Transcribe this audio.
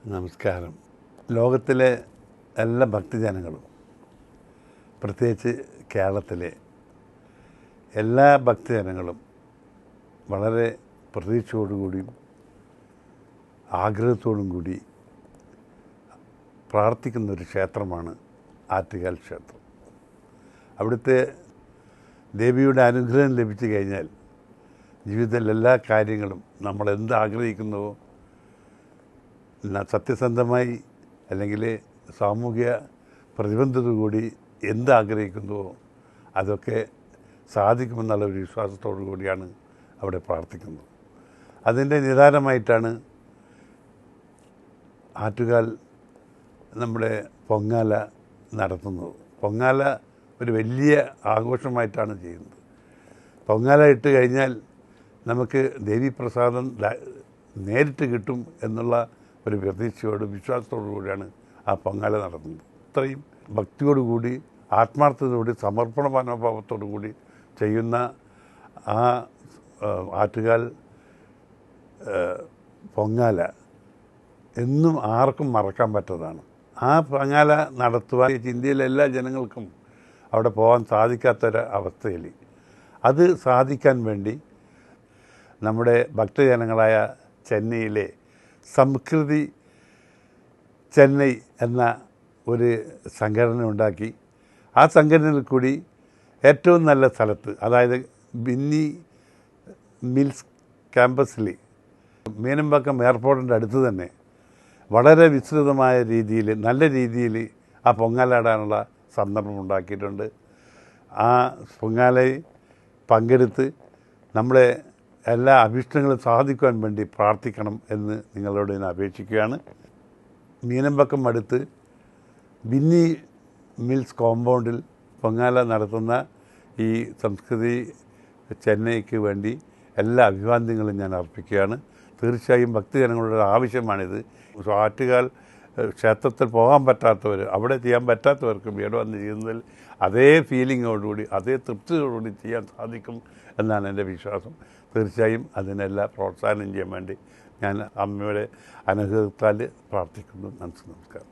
നമസ്കാരം. ലോകത്തിലെ എല്ലാ ഭക്തജനങ്ങളും, പ്രത്യേകിച്ച് കേരളത്തിലെ എല്ലാ ഭക്തജനങ്ങളും വളരെ പ്രതീക്ഷയോടുകൂടിയും ആഗ്രഹത്തോടും കൂടി പ്രാർത്ഥിക്കുന്നൊരു ക്ഷേത്രമാണ് ആറ്റുകാൽ ക്ഷേത്രം. അവിടുത്തെ ദേവിയുടെ അനുഗ്രഹം ലഭിച്ചു കഴിഞ്ഞാൽ ജീവിതത്തിലെ എല്ലാ കാര്യങ്ങളും നമ്മൾ എന്ത് ആഗ്രഹിക്കുന്നുവോ, സത്യസന്ധമായി അല്ലെങ്കിൽ സാമൂഹിക പ്രതിബദ്ധത കൂടി എന്താഗ്രഹിക്കുന്നുവോ അതൊക്കെ സാധിക്കുമെന്നുള്ള ഒരു വിശ്വാസത്തോടു കൂടിയാണ് അവിടെ പ്രാർത്ഥിക്കുന്നത്. അതിൻ്റെ നിദാനമായിട്ടാണ് ആറ്റുകാൽ നമ്മുടെ പൊങ്കാല നടത്തുന്നത്. പൊങ്കാല ഒരു വലിയ ആഘോഷമായിട്ടാണ് ചെയ്യുന്നത്. പൊങ്കാല ഇട്ട് കഴിഞ്ഞാൽ നമുക്ക് ദേവീപ്രസാദം നേരിട്ട് കിട്ടും എന്നുള്ള ഒരു പ്രതീക്ഷയോട് വിശ്വാസത്തോടു കൂടിയാണ് ആ പൊങ്കാല നടത്തുന്നത്. ഇത്രയും ഭക്തിയോടുകൂടി ആത്മാർത്ഥതയോടുകൂടി സമർപ്പണ മനോഭാവത്തോടു കൂടി ചെയ്യുന്ന ആ ആറ്റുകാൽ പൊങ്കാല എന്നും ആർക്കും മറക്കാൻ പറ്റതാണ്. ആ പൊങ്കാല നടത്തുവാൻ ഇന്ത്യയിലെ എല്ലാ ജനങ്ങൾക്കും അവിടെ പോകാൻ സാധിക്കാത്തൊരവസ്ഥയിൽ അത് സാധിക്കാൻ വേണ്ടി നമ്മുടെ ഭക്തജനങ്ങളായ ചെന്നൈയിലെ സംസ്കൃതി ചെന്നൈ എന്ന ഒരു സംഘടന ഉണ്ടാക്കി. ആ സംഘടനയിൽ കൂടി ഏറ്റവും നല്ല സ്ഥലത്ത്, അതായത് ബിന്നി മിൽസ് ക്യാമ്പസിൽ മീനമ്പാക്കം എയർപോർട്ടിൻ്റെ അടുത്ത് തന്നെ വളരെ വിസ്തൃതമായ രീതിയിൽ നല്ല രീതിയിൽ ആ പൊങ്കാലാടാനുള്ള സന്ദർഭം ഉണ്ടാക്കിയിട്ടുണ്ട്. ആ പൊങ്കാലയിൽ പങ്കെടുത്ത് നമ്മളെ എല്ലാ അഭീഷ്ടങ്ങളും സാധിക്കുവാൻ വേണ്ടി പ്രാർത്ഥിക്കണം എന്ന് നിങ്ങളോട് ഞാൻ അപേക്ഷിക്കുകയാണ്. മീനമ്പാക്കം അടുത്ത് ബിന്നി മിൽസ് കോമ്പൗണ്ടിൽ പൊങ്കാല നടത്തുന്ന ഈ സംസ്കൃതി ചെന്നൈക്ക് വേണ്ടി എല്ലാ അഭിവാദ്യങ്ങളും ഞാൻ അർപ്പിക്കുകയാണ്. തീർച്ചയായും ഭക്തജനങ്ങളുടെ ആവശ്യമാണിത്. ആറ്റുകാൽ ക്ഷേത്രത്തിൽ പോകാൻ പറ്റാത്തവർ, അവിടെ ചെയ്യാൻ പറ്റാത്തവർക്കും ഇവിടെ വന്ന് ചെയ്യുന്നതിൽ അതേ ഫീലിങ്ങോടുകൂടി അതേ തൃപ്തിയോടുകൂടി ചെയ്യാൻ സാധിക്കും എന്നാണ് എൻ്റെ വിശ്വാസം. തീർച്ചയായും അതിനെല്ലാം പ്രോത്സാഹനം ചെയ്യാൻ വേണ്ടി ഞാൻ അമ്മയുടെ അനുഗ്രഹത്താൽ പ്രാർത്ഥിക്കുന്നു. നമസ്കാരം.